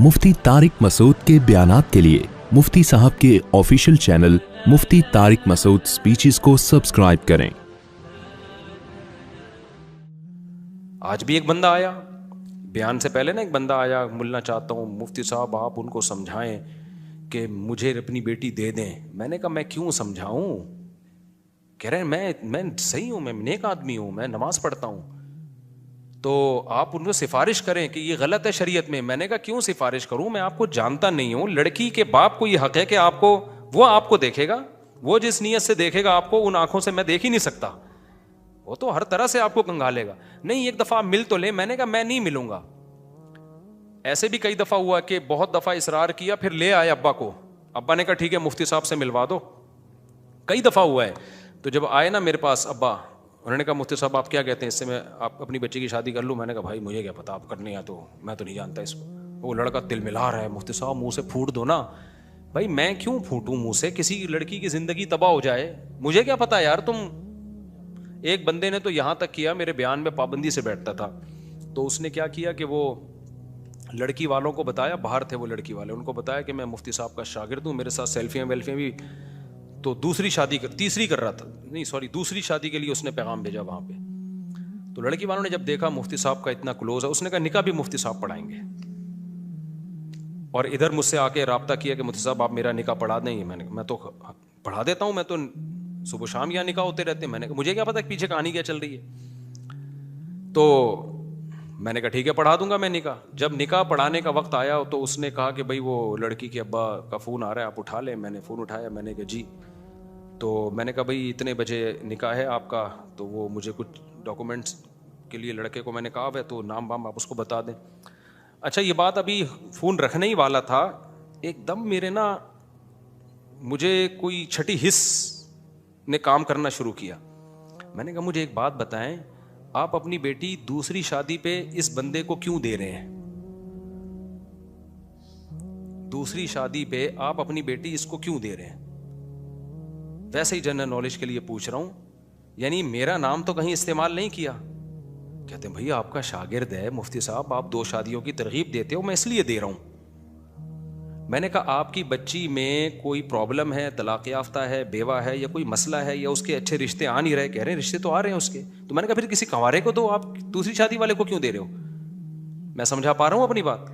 मुफ्ती तारिक मसूद के बयानात के लिए मुफ्ती साहब के ऑफिशियल चैनल मुफ्ती तारिक मसूद स्पीचेस को सब्सक्राइब करें। आज भी एक बंदा आया, बयान से पहले ना एक बंदा आया, मिलना चाहता हूँ मुफ्ती साहब, आप उनको समझाएं कि मुझे अपनी बेटी दे दें। मैंने कहा मैं क्यों समझाऊं? कह रहे हैं मैं सही हूँ, मैं नेक आदमी हूँ, मैं नमाज पढ़ता हूँ, तो आप उनको सिफारिश करें कि ये गलत है शरीयत में। मैंने कहा क्यों सिफारिश करूं, मैं आपको जानता नहीं हूं। लड़की के बाप को ये हक है कि वो आपको देखेगा, वो जिस नीयत से देखेगा आपको, उन आंखों से मैं देख ही नहीं सकता, वो तो हर तरह से आपको कंगालेगा। नहीं, एक दफा मिल तो ले। मैंने कहा मैं नहीं मिलूंगा। ऐसे भी कई दफा हुआ कि बहुत दफा इसरार किया, फिर ले आए अब्बा को। अब्बा ने कहा ठीक है मुफ्ती साहब से मिलवा दो। कई दफा हुआ है। तो जब आए ना मेरे पास अब्बा, उन्होंने कहा मुफ्ती साहब आप क्या कहते हैं, इससे मैं आप अपनी बच्ची की शादी कर लूँ? मैंने कहा भाई मुझे क्या पता, आप करने या तो मैं तो नहीं जानता इसको। वो लड़का तिल मिला रहा है, मुफ्ती साहब मुंह से फूट दो ना। भाई मैं क्यों फूटूं मुंह से? किसी लड़की की जिंदगी तबाह हो जाए, मुझे क्या पता यार। तुम एक बंदे ने तो यहां तक किया, मेरे बयान में पाबंदी से बैठता था, तो उसने क्या किया कि वो लड़की वालों को बताया, बाहर थे वो लड़की वाले, उनको बताया कि मैं मुफ्ती साहब का शागिर्द हूँ, मेरे साथ सेल्फियाँ वेल्फियाँ भी। तो दूसरी शादी के लिए उसने पैगाम भेजा वहां पे। तो लड़की वालों ने जब देखा मुफ्ती साहब का इतना क्लोज है, उसने कहा निकाह भी मुफ्ती साहब पढ़ाएंगे। और इधर मुझसे आके राब्ता किया कि मुफ्ती साहब आप मेरा निकाह पढ़ा देंगे। मैं तो पढ़ा देता हूँ, मैं तो सुबह शाम यहाँ निकाह होते रहते हैं। मैंने कहा मुझे क्या पता पीछे कहानी क्या चल रही है। तो मैंने कहा ठीक है पढ़ा दूंगा मैं निकाह। जब निकाह पढ़ाने का वक्त आया तो उसने कहा कि भाई वो लड़की के अब्बा का फ़ोन आ रहा है, आप उठा लें। मैंने फ़ोन उठाया, मैंने कहा जी। तो मैंने कहा भाई इतने बजे निकाह है आपका, तो वो मुझे कुछ डॉक्यूमेंट्स के लिए लड़के को मैंने कहा है, तो नाम वाम आप उसको बता दें। अच्छा, ये बात अभी फ़ोन रखने ही वाला था, एकदम मेरे ना मुझे कोई छठी हिस्स ने काम करना शुरू किया। मैंने कहा मुझे एक बात बताएं, आप अपनी बेटी दूसरी शादी पे इस बंदे को क्यों दे रहे हैं? दूसरी शादी पे आप अपनी बेटी इसको क्यों दे रहे हैं? वैसे ही जनरल नॉलेज के लिए पूछ रहा हूं, यानी मेरा नाम तो कहीं इस्तेमाल नहीं किया। कहते हैं भैया आपका शागिर्द है मुफ्ती साहब, आप 2 शादियों की तरगीब देते हो, मैं इसलिए दे रहा हूं। मैंने कहा आपकी बच्ची में कोई प्रॉब्लम है, तलाक याफ्ता है, बेवा है, या कोई मसला है, या उसके अच्छे रिश्ते आ नहीं रहे? कह रहे हैं रिश्ते तो आ रहे हैं उसके। तो मैंने कहा फिर किसी कंवारे को दो, आप दूसरी शादी वाले को क्यों दे रहे हो? मैं समझा पा रहा हूं अपनी बात?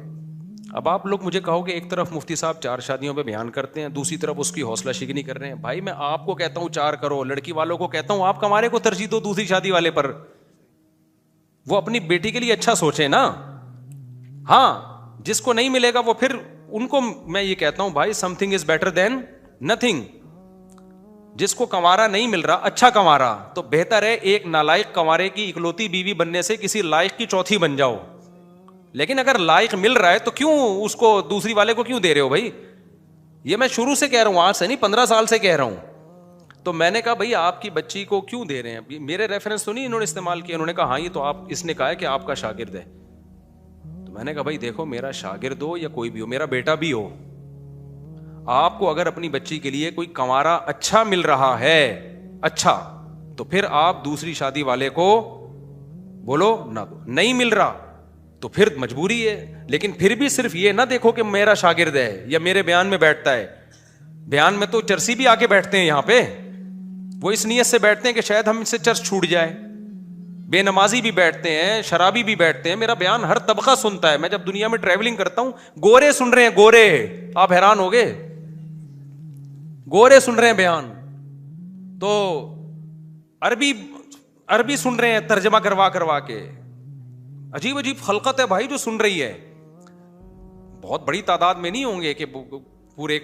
अब आप लोग मुझे कहोगे एक तरफ मुफ्ती साहब 4 शादियों पे बयान करते हैं, दूसरी तरफ उसकी हौसला शिकनी कर रहे हैं। भाई मैं आपको कहता हूं 4 करो, लड़की वालों को कहता हूं आप कंवारे को तरजीह दो दूसरी शादी वाले पर। वो अपनी बेटी के लिए अच्छा सोचे ना। हाँ, जिसको नहीं मिलेगा वो फिर उनको मैं ये कहता हूं भाई something is better than nothing. जिसको कंवारा नहीं मिल रहा, अच्छा कंवारा, तो बेहतर है एक नालायक कंवारे की इकलौती बीवी बनने से किसी लायक की चौथी बन जाओ। लेकिन अगर लायक मिल रहा है तो क्यों उसको दूसरी वाले को क्यों दे रहे हो भाई? ये मैं शुरू से कह रहा हूं, आज से नहीं 15 साल से कह रहा हूं। तो मैंने कहा भाई आपकी बच्ची को क्यों दे रहे हैं? मेरे रेफरेंस तो नहीं इन्होंने इस्तेमाल किया। उन्होंने कहा हाँ ये तो आप, इसने कहा है कि आपका शागिर्द है। तो मैंने कहा भाई देखो, मेरा शागिर्द हो या कोई भी हो, मेरा बेटा भी हो, आपको अगर अपनी बच्ची के लिए कोई कंवारा अच्छा मिल रहा है, अच्छा, तो फिर आप दूसरी शादी वाले को बोलो ना दो। नहीं मिल रहा तो फिर मजबूरी है। लेकिन फिर भी सिर्फ ये ना देखो कि मेरा शागिर्द है या मेरे बयान में बैठता है। बयान में तो चर्सी भी आके बैठते हैं यहां पे, वो इस नीयत से बैठते हैं कि शायद हम इससे चर्च छूट जाए। बेनमाजी भी बैठते हैं, शराबी भी बैठते हैं। मेरा बयान हर तबका सुनता है। मैं जब दुनिया में ट्रैवलिंग करता हूं, गोरे सुन रहे हैं, गोरे, आप हैरान हो गए, गोरे सुन रहे हैं बयान। तो अरबी सुन रहे हैं तर्जमा करवा करवा के। अजीब अजीब खलकत है भाई जो सुन रही है। बहुत बड़ी तादाद में नहीं होंगे कि पूरे,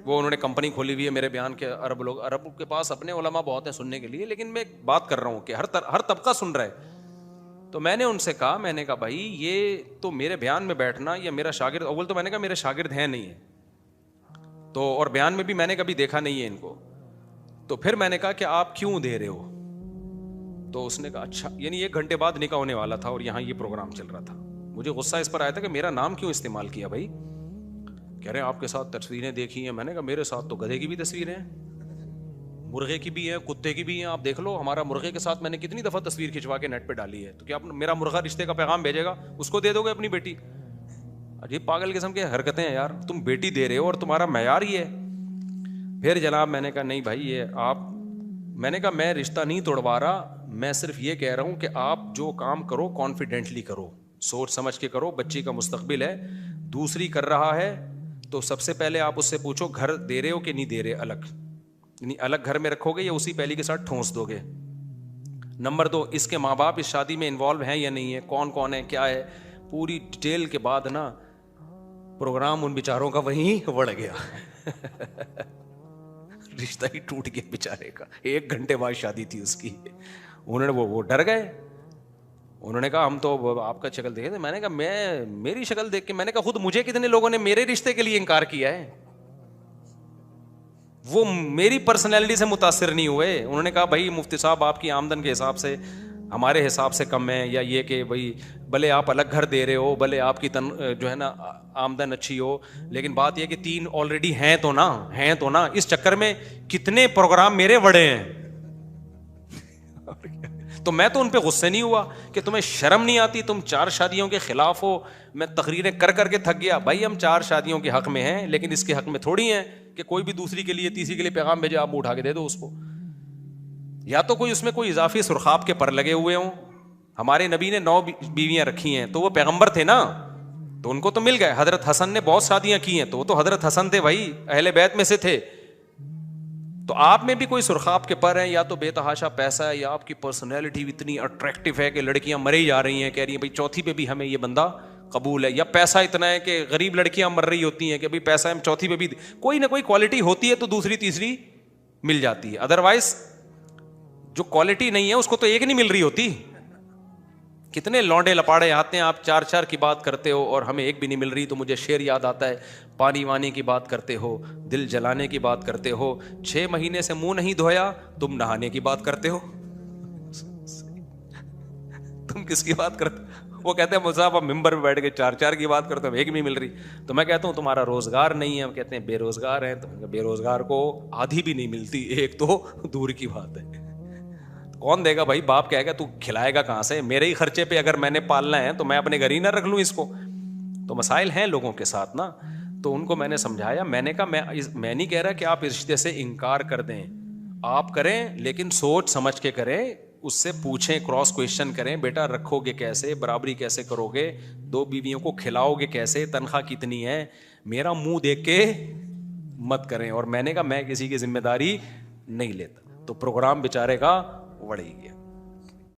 वो उन्होंने कंपनी खोली हुई है मेरे बयान के, अरब लोग, अरब के पास अपने उलमा बहुत हैं सुनने के लिए। लेकिन मैं बात कर रहा हूं कि हर तबका सुन रहा है। तो मैंने उनसे कहा, मैंने कहा भाई ये तो मेरे बयान में बैठना या मेरा शागिर्द, अव्वल तो मैंने कहा मेरे शागिर्द है नहीं है तो, और बयान में भी मैंने कभी देखा नहीं है इनको। तो फिर मैंने कहा कि आप क्यों दे रहे हो? तो उसने कहा अच्छा, यानी 1 घंटे बाद निकाह होने वाला था और यहाँ ये प्रोग्राम चल रहा था। मुझे गुस्सा इस पर आया था कि मेरा नाम क्यों इस्तेमाल किया भाई। कह रहे हैं आपके साथ तस्वीरें देखी हैं। मैंने कहा मेरे साथ तो गधे की भी तस्वीरें हैं, मुर्गे की भी है, कुत्ते की भी है, आप देख लो। हमारा मुर्गे के साथ मैंने कितनी दफा तस्वीर खिंचवा के नेट पे डाली है। तो क्या मेरा मुर्गा रिश्ते का पैगाम भेजेगा, उसको दे दोगे अपनी बेटी? عجیب پاگل قسم کی حرکتیں ہیں یار, تم بیٹی دے رہے ہو اور تمہارا معیار ہی ہے. پھر جناب میں نے کہا نہیں بھائی یہ آپ, میں نے کہا میں رشتہ نہیں توڑوا رہا, میں صرف یہ کہہ رہا ہوں کہ آپ جو کام کرو کانفیڈنٹلی کرو, سوچ سمجھ کے کرو, بچی کا مستقبل ہے. دوسری کر رہا ہے تو سب سے پہلے آپ اس سے پوچھو گھر دے رہے ہو کہ نہیں دے رہے, الگ یعنی الگ گھر میں رکھو گے یا اسی پہلی کے ساتھ ٹھونس دو گے. نمبر 2, اس کے ماں باپ اس شادی میں انوالو ہیں یا نہیں ہے, کون کون ہے, کیا ہے, پوری ڈیٹیل کے بعد نا پروگرام ان بیچاروں کا وہیں بڑھ گیا. رشتہ ہی ٹوٹ گیا بیچارے کا. 1 گھنٹے بعد شادی تھی اس کی. انہوں نے وہ ڈر گئے, انہوں نے کہا ہم تو آپ کا شکل دیکھے تھے. میں نے کہا میں میری شکل دیکھ کے, میں نے کہا خود مجھے کتنے لوگوں نے میرے رشتے کے لیے انکار کیا ہے, وہ میری پرسنالٹی سے متاثر نہیں ہوئے. انہوں نے کہا بھائی مفتی صاحب آپ کی آمدن کے حساب سے ہمارے حساب سے کم ہے, یا یہ کہ بھائی بھلے آپ الگ گھر دے رہے ہو, بھلے آپ کی جو ہے نا آمدن اچھی ہو, لیکن بات یہ کہ 3 آلریڈی ہیں تو نا. اس چکر میں کتنے پروگرام میرے بڑے ہیں. تو میں تو ان پہ غصے نہیں ہوا کہ تمہیں شرم نہیں آتی, تم 4 شادیوں کے خلاف ہو. میں تقریریں کر کے تھک گیا. بھائی ہم 4 شادیوں کے حق میں ہیں, لیکن اس کے حق میں تھوڑی ہیں کہ کوئی بھی دوسری کے لیے تیسری کے لیے پیغام بھیجے آپ اٹھا کے دے دو اس کو. یا تو کوئی اس میں کوئی اضافی سرخاب کے پر لگے ہوئے ہوں. ہمارے نبی نے 9 بیویاں رکھی ہیں تو وہ پیغمبر تھے نا, تو ان کو تو مل گئے. حضرت حسن نے بہت شادیاں کی ہیں تو وہ تو حضرت حسن تھے بھائی, اہل بیت میں سے تھے. تو آپ میں بھی کوئی سرخاب کے پر ہیں, یا تو بے تحاشا پیسہ ہے, یا آپ کی پرسنالٹی اتنی اٹریکٹیو ہے کہ لڑکیاں مرے جا رہی ہیں, کہہ رہی ہیں بھائی چوتھی پہ بھی ہمیں یہ بندہ قبول ہے, یا پیسہ اتنا ہے کہ غریب لڑکیاں مر رہی ہوتی ہیں کہ بھائی پیسہ ہم چوتھی پہ بھی, کوئی نہ کوئی کوالٹی ہوتی ہے تو دوسری تیسری مل جاتی ہے. ادروائز جو کوالٹی نہیں ہے اس کو تو ایک نہیں مل رہی ہوتی. کتنے لونڈے لپاڑے آتے ہیں, آپ 4 کی بات کرتے ہو اور ہمیں ایک بھی نہیں مل رہی. تو مجھے شعر یاد آتا ہے, پانی وانی کی بات کرتے ہو, دل جلانے کی بات کرتے ہو, 6 مہینے سے منہ نہیں دھویا, تم نہانے کی بات کرتے ہو. تم کس کی بات کرتے؟ وہ کہتے ہیں مصعب آپ ممبر پہ بیٹھ کے 4 کی بات کرتے ہو, ایک بھی مل رہی. تو میں کہتا ہوں تمہارا روزگار نہیں ہے. ہم کہتے ہیں بے روزگار ہیں. تو بے روزگار کو آدھی بھی نہیں ملتی, ایک تو دور کی بات ہے. کون دے گا بھائی؟ باپ کہے گا تو کھلائے گا کہاں سے؟ میرے ہی خرچے پہ اگر میں نے پالنا ہے تو میں اپنے گھر ہی نہ رکھ لوں اس کو. تو مسائل ہیں لوگوں کے ساتھ نا. تو ان کو میں نے سمجھایا, میں نے کہا میں نہیں کہہ رہا کہ آپ اس رشتے سے انکار کر دیں, آپ کریں لیکن سوچ سمجھ کے کریں, اس سے پوچھیں, کراس کویشچن کریں, بیٹا رکھو گے کیسے, برابری کیسے کرو گے, 2 بیویوں کو کھلاؤ گے کیسے, تنخواہ کتنی ہے, میرا منہ دیکھ کے مت کریں. اور میں نے کہا میں کسی کی ذمہ داری نہیں لیتا. تو پروگرام بیچارے کا بڑھ ہی گیا.